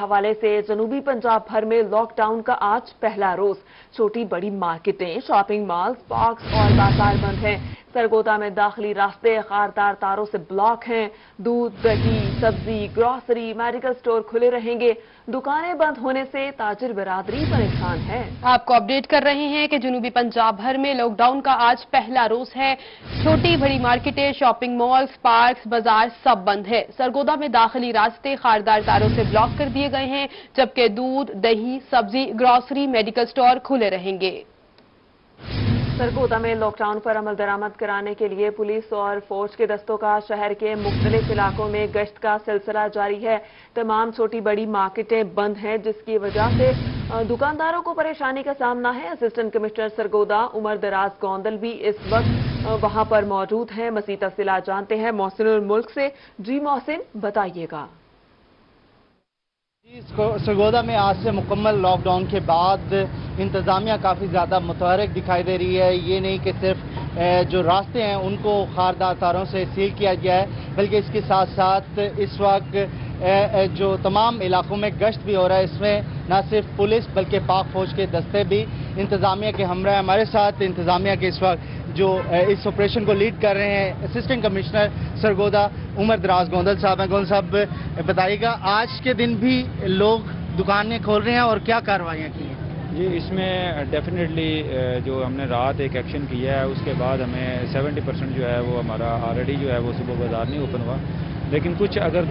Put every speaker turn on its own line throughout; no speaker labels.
हवाले से जनूबी पंजाब भर में लॉकडाउन का आज पहला रोज। छोटी बड़ी मार्केटें, शॉपिंग मॉल्स, पार्क्स और बाजार बंद हैं। सरगोदा में दाखिली रास्ते खारदार तारों से ब्लॉक हैं। दूध, दही, सब्जी, ग्रोसरी, मेडिकल स्टोर खुले रहेंगे। दुकानें बंद होने से ताजिर बिरादरी परेशान है।
आपको अपडेट कर रहे हैं कि जनूबी पंजाब भर में लॉकडाउन का आज पहला रोज है। छोटी बड़ी मार्केटें, शॉपिंग मॉल्स, पार्क्स, बाजार सब बंद है। सरगोदा में दाखिली रास्ते खारदार तारों से ब्लॉक कर दिए गए हैं, जबकि दूध, दही, सब्जी, ग्रोसरी, मेडिकल स्टोर खुले रहेंगे।
सरगोदा में लॉकडाउन पर अमल दरामद कराने के लिए पुलिस और फौज के दस्तों का शहर के मुख्तलिफ इलाकों में गश्त का सिलसिला जारी है। तमाम छोटी बड़ी मार्केटें बंद हैं, जिसकी वजह से दुकानदारों को परेशानी का सामना है। असिस्टेंट कमिश्नर सरगोदा उमर दराज गोंदल भी इस वक्त वहां पर मौजूद हैं। मज़ीद तफसीलात जानते हैं मोहसिनुल मुल्क से। जी मोहसिन, बताइएगा।
सरगोदा में आज से मुकम्मल लॉकडाउन के बाद इंतज़ामिया काफ़ी ज़्यादा मुतहरक दिखाई दे रही है। ये नहीं कि सिर्फ जो रास्ते हैं उनको खारदार तारों से सील किया गया है, बल्कि इसके साथ साथ इस वक्त जो तमाम इलाकों में गश्त भी हो रहा है। इसमें न सिर्फ पुलिस बल्कि पाक फौज के दस्ते भी इंतज़ामिया के हमरा है। हमारे साथ इंतज़ामिया के इस वक्त जो इस ऑपरेशन को लीड कर रहे हैं असिस्टेंट कमिश्नर सरगोदा उमर दराज गोंदल साहब हैं। गोंदल साहब, बताइएगा, आज के दिन भी लोग दुकानें खोल रहे हैं और क्या कार्रवाइयाँ की हैं?
जी, इसमें डेफिनेटली जो हमने रात एक एक्शन किया है, उसके बाद हमें 70% जो है वो हमारा ऑलरेडी जो है वो सुबह बाजार नहीं ओपन हुआ। लेकिन कुछ अगर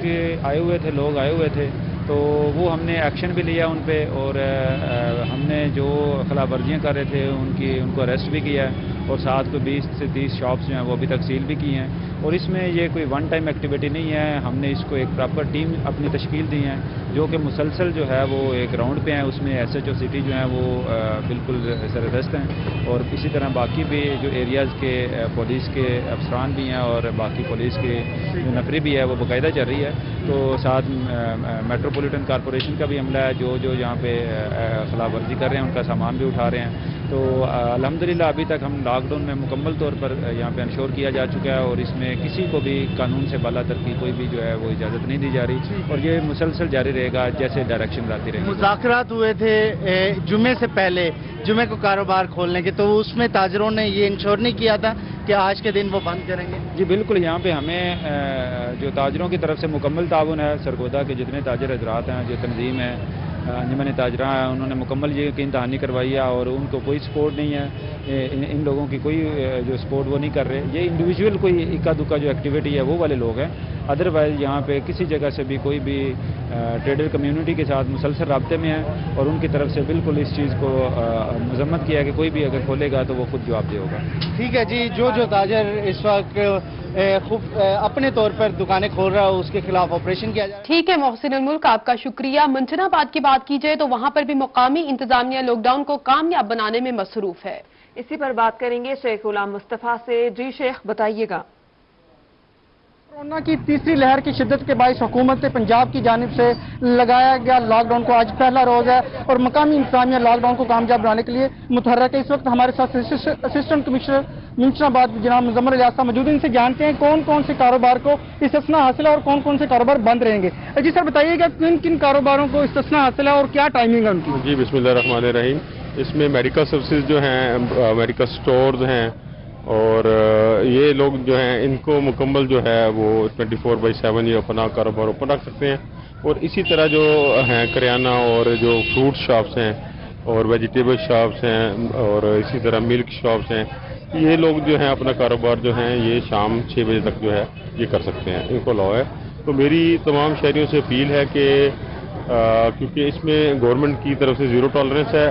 आए हुए थे, लोग आए हुए थे, तो वो हमने एक्शन भी लिया उन पे, और हमने जो खिलाफ वर्जियाँ कर रहे थे उनको अरेस्ट भी किया है, और साथ को 20 से 30 शॉप्स जो हैं वो अभी तक सील भी की हैं। और इसमें ये कोई वन टाइम एक्टिविटी नहीं है। हमने इसको एक प्रॉपर टीम अपनी तश्कील दी है, जो कि मुसलसल जो है वो एक राउंड पे हैं। उसमें SHO सिटी जो हैं वो बिल्कुल सरदस्त हैं, और इसी तरह बाकी भी जो एरियाज़ के पुलिस के अफसरान भी हैं और बाकी पुलिस के जो नफरी भी है वो बाकायदा चल रही है। तो साथ मेट्रोपॉलिटन कॉरपोरेशन का भी अमला है, जो यहाँ पे खिलाफ वर्जी कर रहे हैं उनका सामान भी उठा रहे हैं। तो अल्हम्दुलिल्लाह अभी तक हम लॉकडाउन में मुकम्मल तौर पर यहाँ पे इंश्योर किया जा चुका है, और इसमें किसी को भी कानून से बालातर की कोई भी जो है वो इजाज़त नहीं दी जा रही, और ये मुसलसल जारी रहेगा जैसे डायरेक्शन आती रहेगी।
मुज़ाकरात हुए थे जुमे से पहले, जुमे को कारोबार खोलने के, तो उसमें ताजरों ने ये इंश्योर नहीं किया था कि आज के दिन वो बंद करेंगे?
जी बिल्कुल, यहाँ पे हमें जो ताजरों की तरफ से मुकम्मल ताउन है। सरगोदा के जितने ताजर हजरात हैं, जो तंजीम है, अंजुमन ताजरा है, उन्होंने मुकम्मल ये यकीन दहानी करवाई है, और उनको कोई सपोर्ट नहीं है। इन लोगों की कोई जो सपोर्ट वो नहीं कर रहे। ये इंडिविजुअल कोई इक्का दुक्का जो एक्टिविटी है वो वाले लोग हैं। अदरवाइज यहाँ पे किसी जगह से भी कोई भी ट्रेडर कम्युनिटी के साथ मुसलसल राब्ते में है, और उनकी तरफ से बिल्कुल इस चीज़ को मजम्मत किया कि कोई भी अगर खोलेगा तो वो खुद जवाब देगा।
ठीक है जी, जो ताजर इस वक्त खूब अपने तौर पर दुकानें खोल रहा है उसके खिलाफ ऑपरेशन किया जाए।
ठीक है मोहसिनुल मुल्क, आपका शुक्रिया। मुंशनाबाद की बात की जाए तो वहां पर भी मुकामी इंतजामिया लॉकडाउन को कामयाब बनाने में मसरूफ है।
इसी पर बात करेंगे शेख गुलाम मुस्तफा से। जी शेख, बताइएगा।
कोरोना की तीसरी लहर की शिद्दत के बायस हुकूमत पंजाब की जानिब से लगाया गया लॉकडाउन को आज पहला रोज है, और मकामी इंतजामिया लॉकडाउन को कामयाब बनाने के लिए मुतहर्रक है। इस वक्त हमारे साथ असिस्टेंट कमिश्नर मुंशनाबाद जनाब मुजम्मल इलियास साहब मौजूद हैं। इनसे जानते हैं कौन कौन से कारोबार को इस्तिस्ना हासिल है और कौन कौन से कारोबार बंद रहेंगे। जी सर, बताइएगा किन किन कारोबारों को इस्तिस्ना हासिल है और क्या टाइमिंग है उनकी?
जी बिस्मिल्लाहिर्रहमानिर्रहीम। इसमें मेडिकल सर्विसेज जो हैं, मेडिकल स्टोर्स हैं, और ये लोग जो हैं इनको मुकम्मल जो है वो 24/7 ये अपना कारोबार ओपन रख सकते हैं। और इसी तरह जो हैं करियाना और जो फ्रूट शॉप्स हैं और वेजिटेबल शॉप्स हैं और इसी तरह मिल्क शॉप्स हैं, ये लोग जो हैं अपना कारोबार जो है ये शाम 6 बजे तक जो है ये कर सकते हैं, इनको लॉ है। तो मेरी तमाम शहरियों से अपील है कि क्योंकि इसमें गवर्नमेंट की तरफ से ज़ीरो टॉलरेंस है,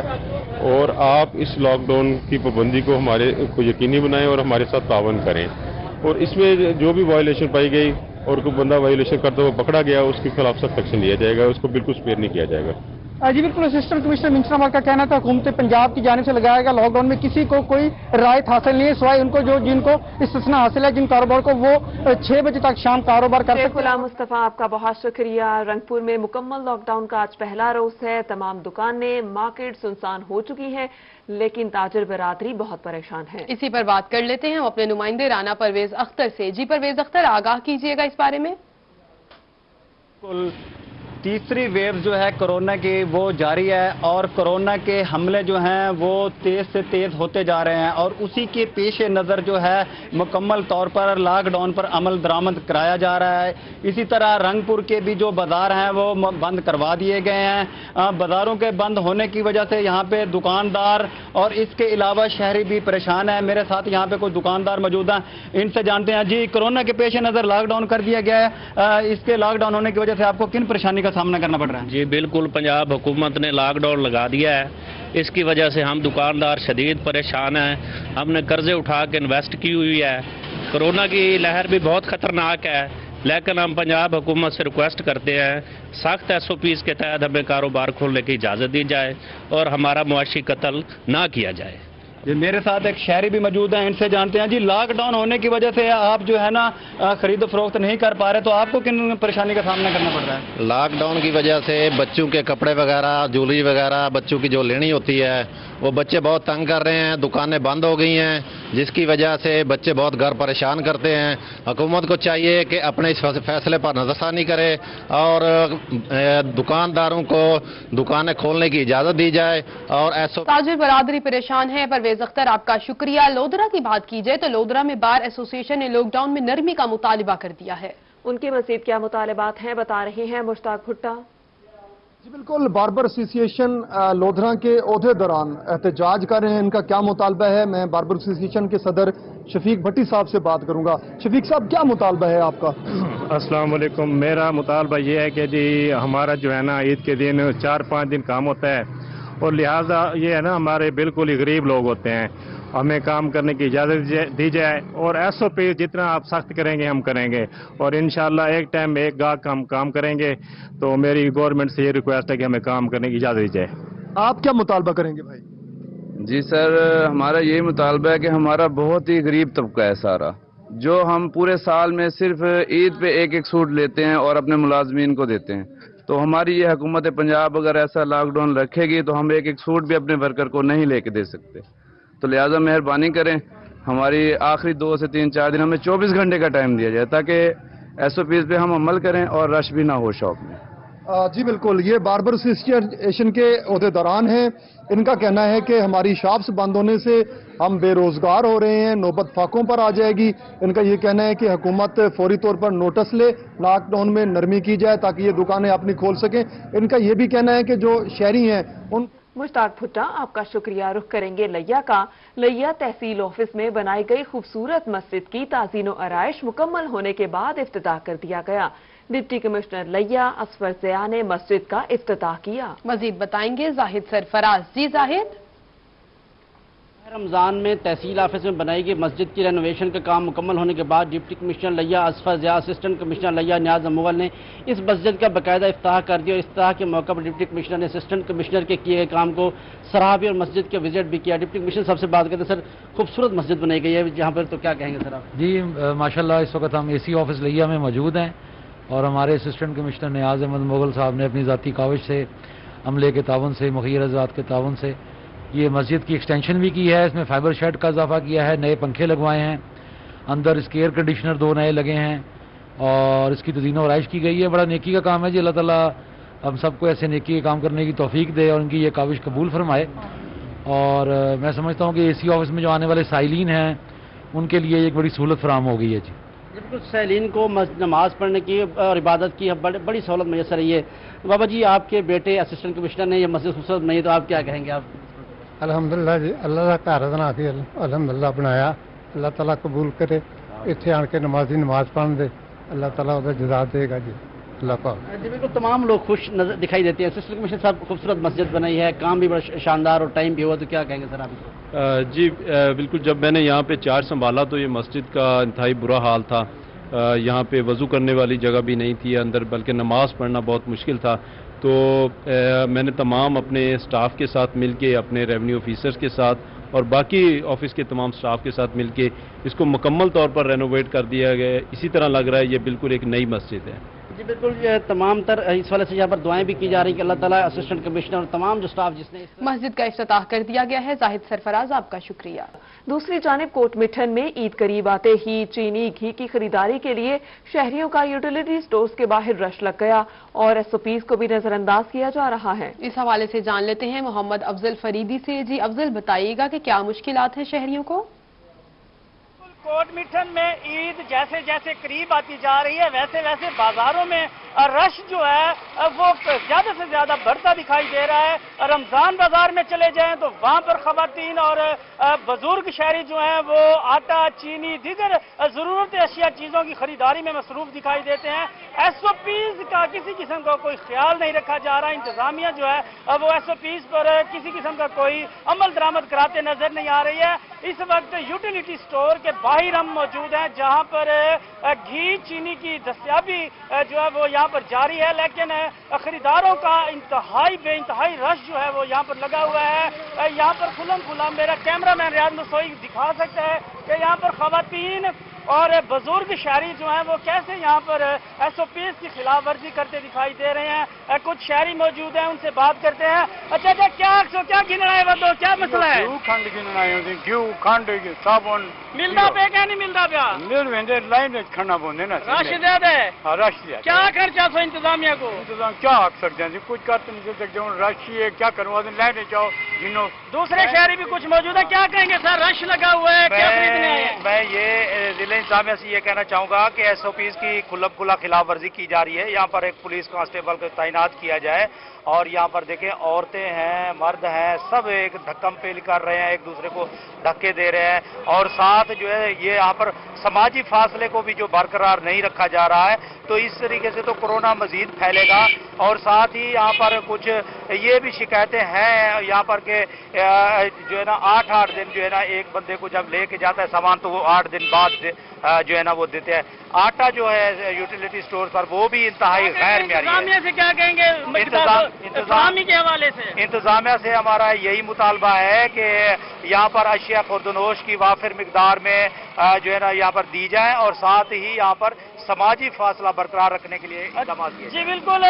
और आप इस लॉकडाउन की पाबंदी को हमारे को यकीनी बनाएं और हमारे साथ तावन करें। और इसमें जो भी वायलेशन पाई गई और कोई बंदा वायलेशन करता हुआ पकड़ा गया, उसके खिलाफ सख्त एक्शन लिया जाएगा, उसको बिल्कुल स्पेयर नहीं किया जाएगा।
जी बिल्कुल, असिस्टेंट कमिश्नर मुंशनाबाद का कहना था हुकूमत पंजाब की जानिब से लगाया गया लॉकडाउन में किसी को कोई रायत हासिल नहीं है, सिवाय उनको जिनको इस्तिस्ना हासिल है, जिन कारोबार को वो 6 बजे तक शाम कारोबार कर सकते हैं।
गुलाम मुस्तफा, आपका बहुत शुक्रिया। रंगपुर में मुकम्मल लॉकडाउन का आज पहला रोज है। तमाम दुकानें, मार्केट सुनसान हो चुकी हैं, लेकिन ताजिर बिरादरी बहुत परेशान है।
इसी पर बात कर लेते हैं हम अपने नुमाइंदे राना परवेज अख्तर से। जी परवेज अख्तर, आगाह कीजिएगा इस बारे में।
تیسری ویو جو ہے کورونا کی وہ جاری ہے اور کورونا کے حملے جو ہیں وہ تیز سے تیز ہوتے جا رہے ہیں اور اسی کے پیش نظر جو ہے مکمل طور پر لاک ڈاؤن پر عمل درآمد کرایا جا رہا ہے۔ اسی طرح رنگ پور کے بھی جو بازار ہیں وہ بند کروا دیے گئے ہیں۔ بازاروں کے بند ہونے کی وجہ سے یہاں پہ دکاندار اور اس کے علاوہ شہری بھی پریشان ہیں۔ میرے ساتھ یہاں پہ کوئی دکاندار موجود ہیں، ان سے جانتے ہیں۔ جی، کورونا کے پیش نظر لاک ڈاؤن کر دیا گیا ہے، اس کے لاک ڈاؤن ہونے کی وجہ سے آپ کو کن پریشانی کا سامنا کرنا پڑ رہا ہے؟
جی بالکل، پنجاب حکومت نے لاک ڈاؤن لگا دیا ہے، اس کی وجہ سے ہم دکاندار شدید پریشان ہیں۔ ہم نے قرضے اٹھا کے انویسٹ کی ہوئی ہے۔ کورونا کی لہر بھی بہت خطرناک ہے، لیکن ہم پنجاب حکومت سے ریکویسٹ کرتے ہیں سخت SOPs کے تحت ہمیں کاروبار کھولنے کی اجازت دی جائے اور ہمارا معاشی قتل نہ کیا جائے۔
جی، میرے ساتھ ایک شہری بھی موجود ہیں، ان سے جانتے ہیں۔ جی، لاک ڈاؤن ہونے کی وجہ سے آپ جو ہے نا خرید و فروخت نہیں کر پا رہے، تو آپ کو کن پریشانی کا سامنا کرنا پڑ رہا ہے؟
لاک ڈاؤن کی وجہ سے بچوں کے کپڑے وغیرہ، جویلری وغیرہ بچوں کی جو لینی ہوتی ہے وہ بچے بہت تنگ کر رہے ہیں، دکانیں بند ہو گئی ہیں، جس کی وجہ سے بچے بہت گھر پریشان کرتے ہیں۔ حکومت کو چاہیے کہ اپنے اس فیصلے پر نظر ثانی کرے اور دکانداروں کو دکانیں کھولنے کی اجازت دی جائے اور
تاجر برادری پریشان ہے۔ پرویز اختر، آپ کا شکریہ۔ لودھرا کی بات کی جائے تو لودھرا میں بار ایسوسی ایشن نے لاک ڈاؤن میں نرمی کا مطالبہ کر دیا ہے۔
ان کے مزید کیا مطالبات ہیں، بتا رہے ہیں مشتاق بھٹا۔
جی بالکل، باربر ایسوسی ایشن لودھرا کے عہدیداران احتجاج کر رہے ہیں۔ ان کا کیا مطالبہ ہے، میں باربر ایسوسی ایشن کے صدر شفیق بھٹی صاحب سے بات کروں گا۔ شفیق صاحب، کیا مطالبہ ہے آپ کا؟
السلام علیکم۔ میرا مطالبہ یہ ہے کہ جی ہمارا جو ہے نا عید کے دن 4-5 دن کام ہوتا ہے اور لہٰذا یہ ہے نا ہمارے بالکل ہی غریب لوگ ہوتے ہیں، ہمیں کام کرنے کی اجازت دی جائے اور SOP جتنا آپ سخت کریں گے ہم کریں گے اور انشاءاللہ ایک ٹائم میں ایک گاہک ہم کام کریں گے۔ تو میری گورنمنٹ سے یہ ریکویسٹ ہے کہ ہمیں کام کرنے کی اجازت دی جائے۔
آپ کیا مطالبہ کریں گے بھائی؟
جی سر، ہمارا یہی مطالبہ ہے کہ ہمارا بہت ہی غریب طبقہ ہے سارا، جو ہم پورے سال میں صرف عید پہ ایک سوٹ لیتے ہیں اور اپنے ملازمین کو دیتے ہیں۔ تو ہماری یہ حکومت پنجاب اگر ایسا لاک ڈاؤن رکھے گی تو ہم ایک سوٹ بھی اپنے ورکر کو نہیں لے کے دے سکتے۔ تو لہٰذا مہربانی کریں، ہماری آخری 2 سے 3-4 دن ہمیں 24 گھنٹے کا ٹائم دیا جائے تاکہ SOPs پہ ہم عمل کریں اور رش بھی نہ ہو شاپ میں۔
جی بالکل، یہ باربر ایسوسی ایشن کے عہدیداران ہیں۔ ان کا کہنا ہے کہ ہماری شاپس بند ہونے سے ہم بے روزگار ہو رہے ہیں، نوبت فاقوں پر آ جائے گی۔ ان کا یہ کہنا ہے کہ حکومت فوری طور پر نوٹس لے، لاک ڈاؤن میں نرمی کی جائے تاکہ یہ دکانیں اپنی کھول سکیں۔ ان کا یہ بھی کہنا ہے کہ جو شہری ہیں ان
مشتاق بھٹا، آپ کا شکریہ۔ رخ کریں گے لیا کا۔ لیا تحصیل آفس میں بنائی گئی خوبصورت مسجد کی تعزین و آرائش مکمل ہونے کے بعد افتتاح کر دیا گیا۔ ڈپٹی کمشنر لیا اصفر ضیاء نے مسجد کا افتتاح کیا۔
مزید بتائیں گے زاہد سرفراز۔ جی زاہد۔
رمضان میں تحصیل آفس میں بنائی گئی مسجد کی رینوویشن کا کام مکمل ہونے کے بعد ڈپٹی کمشنر لیا اصفر ضیاء، اسسٹنٹ کمشنر لیا نیاز مغل نے اس مسجد کا باقاعدہ افتتاح کر دیا۔ افتتاح کے موقع پر ڈپٹی کمشنر نے اسسٹنٹ کمشنر کے کیے گئے کام کو سراہا بھی اور مسجد کے وزٹ بھی کیا۔ ڈپٹی کمشنر صاحب سے بات کرتے ہیں، سر خوبصورت مسجد بنائی گئی ہے جہاں پر، تو کیا کہیں گے سر آپ؟
جی ماشاءاللہ، اس وقت ہم AC آفس لیا میں موجود ہیں اور ہمارے اسسٹنٹ کمشنر نیاز احمد مغل صاحب نے اپنی ذاتی کاوش سے، عملے کے تعاون سے، مخیر حضرات کے تعاون سے یہ مسجد کی ایکسٹینشن بھی کی ہے۔ اس میں فائبر شیڈ کا اضافہ کیا ہے، نئے پنکھے لگوائے ہیں، اندر اس کے ایئر کنڈیشنر 2 نئے لگے ہیں اور اس کی تزئین و آرائش کی گئی ہے۔ بڑا نیکی کا کام ہے جی، اللہ تعالیٰ ہم سب کو ایسے نیکی کے کام کرنے کی توفیق دے اور ان کی یہ کاوش قبول فرمائے۔ اور میں سمجھتا ہوں کہ AC آفس میں جو آنے والے سائلین ہیں ان کے لیے ایک بڑی سہولت فراہم ہو گئی ہے جی۔
بالکل، سائلین کو نماز پڑھنے کی اور عبادت کی بڑی سہولت میسر رہی ہے۔ بابا جی، آپ کے بیٹے اسسٹنٹ کمشنر نے یہ مسجد خوبصورت بنائی، تو آپ کیا کہیں گے؟ آپ
الحمدللہ جی، اللہ کا گھر بنا کے الحمدللہ بنایا، اللہ تعالیٰ قبول کرے، اتنے آن کے نمازی نماز پڑھن دے، اللہ تعالیٰ وہ جزا دے گا جی، اللہ پاک۔
جی بالکل، تمام لوگ خوش نظر دکھائی دیتے ہیں۔ اسسٹنٹ کمشنر صاحب، خوبصورت مسجد بنائی ہے، کام بھی بڑا شاندار اور ٹائم بھی ہوا، تو کیا کہیں گے سر آپ؟
جی بالکل، جب میں نے یہاں پہ چارج سنبھالا تو یہ مسجد کا انتہائی برا حال تھا۔ یہاں پہ وضو کرنے والی جگہ بھی نہیں تھی اندر، بلکہ نماز پڑھنا بہت مشکل تھا۔ تو میں نے تمام اپنے سٹاف کے ساتھ مل کے، اپنے ریونیو آفیسرز کے ساتھ اور باقی آفس کے تمام سٹاف کے ساتھ مل کے اس کو مکمل طور پر رینوویٹ کر دیا گیا ہے۔ اسی طرح لگ رہا ہے یہ بالکل ایک نئی مسجد ہے۔
जी बिल्कुल, तमाम तर इस वाले से यहाँ पर दुआएं भी की जा रही कि अल्लाह ताला असिस्टेंट कमिश्नर और तमाम जो स्टाफ जिसने
मस्जिद का इफ्तिताह कर दिया गया है। जाहिद सरफराज, आपका शुक्रिया।
दूसरी जानिब कोटमिठन में ईद करीब आते ही चीनी घी की खरीदारी के लिए शहरियों का यूटिलिटी स्टोर्स के बाहर रश लग गया और एसओपीज को भी नजरअंदाज किया जा रहा है।
इस हवाले से जान लेते हैं मोहम्मद अफजल फरीदी से। जी अफजल, बताइएगा कि क्या मुश्किलात हैं शहरियों को?
कोटमिठन में ईद जैसे जैसे करीब आती जा रही है वैसे वैसे बाजारों में रश जो है वो ज्यादा से ज्यादा बढ़ता दिखाई दे रहा है। रमजान बाजार में चले जाएं तो वहां पर खवातीन और बुजुर्ग शहरी जो हैं वो आटा, चीनी, दीगर जरूरत अशिया चीजों की खरीदारी में मसरूफ दिखाई देते हैं। एसओपीज का किसी किस्म का कोई ख्याल नहीं रखा जा रहा। इंतजामिया जो है वो एसओपीज पर किसी किस्म का कोई अमल दरामद कराते नजर नहीं आ रही है। इस वक्त यूटिलिटी स्टोर के बाहर हम मौजूद हैं जहां पर घी, चीनी की दस्तयाबी जो है वो यहाँ पर जारी है, लेकिन खरीदारों का बेइंतहाई रश जो है वो यहाँ पर लगा हुआ है। यहाँ पर खुला मेरा कैमरामैन रियाज नसोई दिखा सकता है कि यहाँ पर खवातीन और बुजुर्ग शहरी जो हैं वो कैसे यहाँ पर एसओपीज की खिलाफ वर्जी करते दिखाई दे रहे हैं। कुछ शहरी मौजूद हैं, उनसे बात करते हैं। अच्छा क्या गिनना है वो क्या मसला है?
खंड गिनना है, घी खंड साबुन
मिलता पे क्या नहीं मिलता पे?
मिल लाइन खड़ना पौंदे ना।
रश ज्यादा है?
हाँ रश है।
क्या खर्चा सो इंतजामिया को?
इंतजाम क्या हक सकते हैं, कुछ कर तो नहीं सकते। रश ही है, क्या करवा दें, लाइन जाओ गिनो।
दूसरे शहरी भी कुछ मौजूद है, क्या कहेंगे सर? रश लगा हुआ है, क्या खरीदने आए हैं?
मैं ये जिले इंतजामिया से ये कहना चाहूंगा कि एसओपीज की खुला खिलाफ वर्जी की जा रही है। यहाँ पर एक पुलिस कांस्टेबल को तैनात किया जाए और यहाँ पर देखें औरतें हैं, मर्द हैं, सब एक धक्कम पेल कर रहे हैं, एक दूसरे को धक्के दे रहे हैं और साथ जो है ये यहाँ पर समाजी फासले को भी जो बरकरार नहीं रखा जा रहा है। तो इस तरीके से तो कोरोना मजीद फैलेगा। और साथ ही यहाँ पर कुछ ये भी शिकायतें हैं यहाँ पर के जो है ना 8-8 दिन जो है ना एक बंदे को जब लेके जाता है सामान तो वो 8 दिन बाद जो है ना वो देते हैं। आटा जो है यूटिलिटी स्टोर पर वो भी इंतहाई गैर मेयारी है।
से क्या कहेंगे इंतजामी के हवाले से?
इंतजामिया से हमारा यही मुतालबा है कि यहाँ पर अशिया खुर्दनोश की वाफिर मिकदार में जो है ना यहाँ पर दी जाए और साथ ही यहाँ पर समाजी फासला बरकरार रखने के लिए इक़दाम किए।
जी बिल्कुल,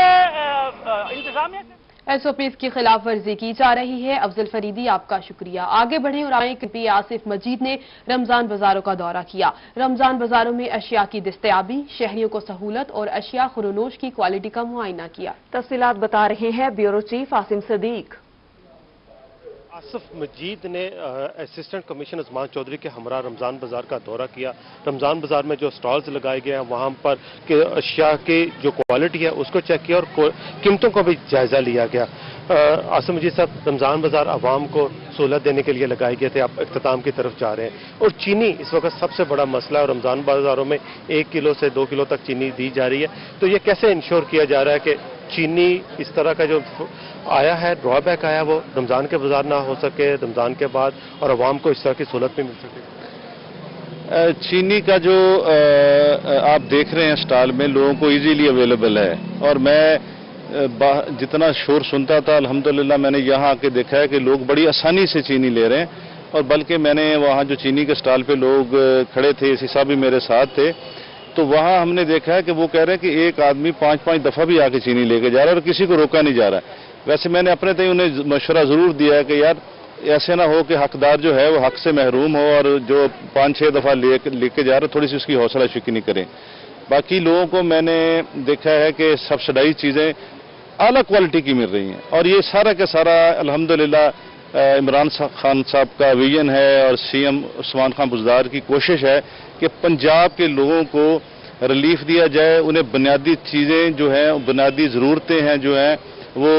इंतजामिया
एसओपीज की खिलाफ वर्जी की जा रही है। अफजल फरीदी, आपका शुक्रिया। आगे बढ़े और आए कि आसिफ मजीद ने रमजान बाजारों का दौरा किया। रमजान बाजारों में अशिया की दस्तयाबी, शहरियों को सहूलत और अशिया खुरनोश की क्वालिटी का मुआयना किया।
तफसीलात बता रहे हैं ब्यूरो चीफ आसिम सदीक।
आसिफ मजीद ने असिस्टेंट कमिश्नर उस्मान चौधरी के हमरा रमज़ान बाज़ार का दौरा किया। रमज़ान बाज़ार में जो स्टॉल्स लगाए गए हैं वहाँ पर के अशिया की जो क्वालिटी है उसको चेक किया और कीमतों का भी जायज़ा लिया गया। आसिफ मजीद साहब, रमज़ान बाज़ार आवाम को सहूलत देने के लिए लगाए गए थे, आप इख्तिताम की तरफ जा रहे हैं और चीनी इस वक्त सबसे बड़ा मसला है और रमज़ान बाज़ारों में 1 किलो से 2 किलो तक चीनी दी जा रही है। तो ये कैसे इंश्योर किया जा रहा है कि चीनी इस तरह का जो आया है, ड्रॉबैक आया, वो रमज़ान के बाजार ना हो सके रमज़ान के बाद और अवाम को इस तरह की सहूलत भी मिल सके?
चीनी का जो आप देख रहे हैं स्टॉल में लोगों को इजीली अवेलेबल है और मैं जितना शोर सुनता था अल्हम्दुलिल्लाह मैंने यहाँ आके देखा है कि लोग बड़ी आसानी से चीनी ले रहे हैं। और बल्कि मैंने वहाँ जो चीनी के स्टॉल पे लोग खड़े थे, इसी साहब भी मेरे साथ थे, तो वहाँ हमने देखा है कि वो कह रहे हैं कि एक आदमी 5-5 दफ़ा भी आके चीनी लेके जा रहा है और किसी को रोका नहीं जा रहा है। वैसे मैंने अपने तय उन्हें मशवरा ज़रूर दिया है कि यार ऐसे ना हो कि हकदार जो है वो हक से महरूम हो और जो 5-6 दफ़ा लेके जा रहा है थोड़ी सी उसकी हौसला शिकनी करें। बाकी लोगों को मैंने देखा है कि सब्सिडाइज चीज़ें आला क्वालिटी की मिल रही हैं और ये सारा का सारा अल्हम्दुलिल्लाह इमरान खान साहब का विजन है और सीएम उस्मान खान बुज़दार की कोशिश है कि पंजाब के लोगों को रिलीफ दिया जाए, उन्हें बुनियादी चीज़ें जो हैं, बुनियादी ज़रूरतें हैं जो हैं वो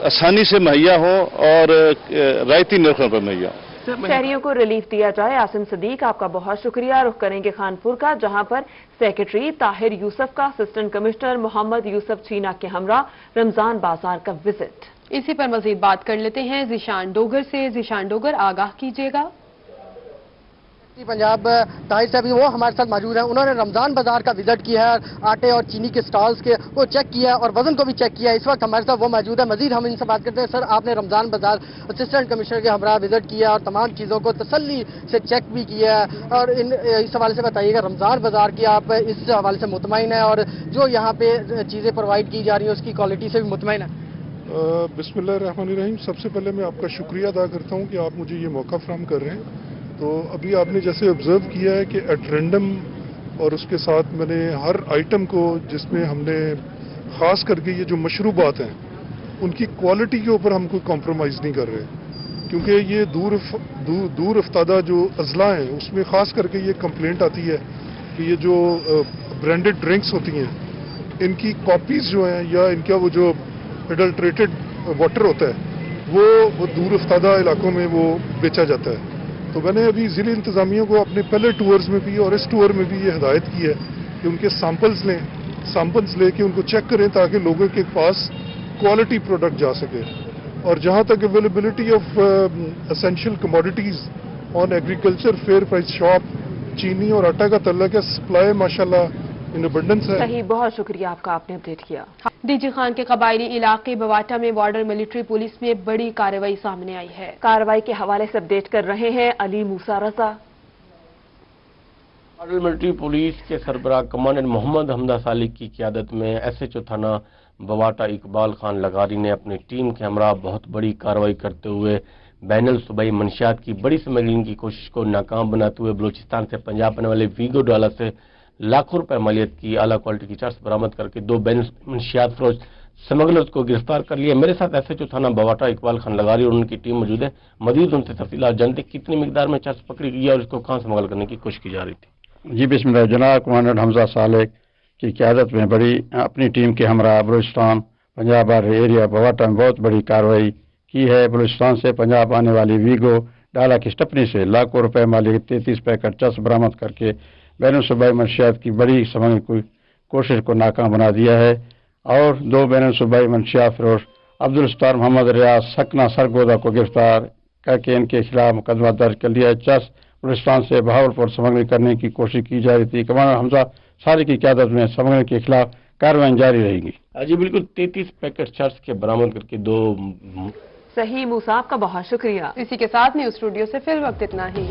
आसानी से मुहैया हो और रायती नरखों पर मुहैया हो।
शहरियों को रिलीफ दिया जाए। आसिम सदीक, आपका बहुत शुक्रिया। रुख करेंगे खानपुर का, जहां पर सेक्रेटरी ताहिर यूसुफ का असिस्टेंट कमिश्नर मोहम्मद यूसुफ चीना के हमरा रमजान बाजार का विजिट।
इसी पर मजीद बात कर लेते हैं जिशान डोगर से। जिशान डोगर, आगाह कीजिएगा।
पंजाब ताहिर साहब वो हमारे साथ मौजूद हैं। उन्होंने रमज़ान बाजार का विजिट किया है, आटे और चीनी के स्टॉल्स के वो चेक किया और वजन को भी चेक किया। इस वक्त हमारे साथ वो मौजूद है। मजीद हम इनसे बात करते हैं। सर, आपने रमज़ान बाजार असिस्टेंट कमिश्नर के हमरा विजिट किया और तमाम चीज़ों को तसल्ली से चेक भी किया है और इस हवाले से बताइएगा रमज़ान बाजार की आप इस हवाले से मुतमईन है और जो यहाँ पे चीज़ें प्रोवाइड की जा रही हैं उसकी क्वालिटी से भी मुतमईन है?
बिस्मिल्लाहिर्रहमानिर्रहीम। सबसे पहले मैं आपका शुक्रिया अदा करता हूँ कि आप मुझे ये मौका फराहम कर रहे हैं। तो अभी आपने जैसे ऑब्जर्व किया है कि एट रैंडम और उसके साथ मैंने हर आइटम को जिसमें हमने ख़ास करके ये जो मशरूबात हैं उनकी क्वालिटी के ऊपर हम कोई कॉम्प्रोमाइज़ नहीं कर रहे, क्योंकि ये दूर अफ्तादा जो अजला हैं उसमें ख़ास करके ये कंप्लेंट आती है कि ये जो ब्रांडेड ड्रिंक्स होती हैं इनकी कॉपीज़ जो हैं या इनका वो जो एडल्ट्रेटेड वाटर होता है वो दूर अफ्तादा इलाकों में वो बेचा जाता है। तो मैंने अभी ज़िले इंतज़ामिया को अपने पहले टूर्स में भी और इस टूर में भी ये हिदायत की है कि उनके सैंपल्स लेके उनको चेक करें ताकि लोगों के पास क्वालिटी प्रोडक्ट जा सके। और जहाँ तक availability of essential commodities on agriculture fair price shop, चीनी और आटा का तल्लक है, सप्लाई माशाल्लाह इन अबंडेंस है।
सही, बहुत शुक्रिया आपका, आपने अपडेट किया।
डीजी खान के कबायली इलाके बवाटा में बॉर्डर मिलिट्री पुलिस में बड़ी कार्रवाई सामने आई है।
कार्रवाई के हवाले से अपडेट कर रहे हैं अली मूसा रजा।
बॉर्डर मिलिट्री पुलिस के सरबराह कमांडेंट मोहम्मद हमदा सालिक की क़यादत में SHO थाना बवाटा इकबाल खान लगारी ने अपनी टीम के हमरा बहुत बड़ी कार्रवाई करते हुए बैनुल सूबाई मंशियात की बड़ी स्मगलिंग की कोशिश को नाकाम बनाते हुए बलूचिस्तान से पंजाब आने वाले वीगो डॉलर से लाखों रुपए मालियत की आला क्वालिटी की चर्च बरामद करके 2 बैनुल मंशियात फरोश स्मगलर्स को गिरफ्तार कर लिया। मेरे साथ SHO थाना बवाटा इकबाल खान लगारी और उनकी टीम मौजूद है। मजीद उनसे तफसीलात जानते कितनी मिकदार में चर्च पकड़ी गई है और इसको कहाँ स्मगल करने की कोशिश की जा रही थी।
जी बिस्मिल्लाह। जनाब कमांडेंट हमजा सालिक की क़यादत में बड़ी अपनी टीम के हमरा बलूचिस्तान पंजाब बॉर्डर एरिया बवाटा में बहुत बड़ी कार्रवाई की है। बलूचिस्तान से पंजाब आने वाली वीगो डाला की स्टपनी से लाखों रुपए मालिक 33 पैकेट चर्च बरामद करके बैनुल सूबाई मंशियात की बड़ी समझने की कोशिश को नाकाम बना दिया है और 2 बैनुल सूबाई मंशियात फरोश अब्दुल सत्तार मोहम्मद रियाज सकना सरगोदा को गिरफ्तार करके इनके खिलाफ मुकदमा दर्ज कर लिया है। चर्च बलूचिस्तान से बहावलपुर स्मगलिंग करने की कोशिश की जा रही थी। कमांडर हमजा सालिक की क़यादत में स्मगलिंग के खिलाफ कार्रवाई जारी रहेगी।
जी बिल्कुल, 33 पैकेट चर्च के बरामद करके 2।
सही मूसा, आपका बहुत शुक्रिया।
इसी के साथ न्यूज़ स्टूडियो से फिर वक्त इतना ही।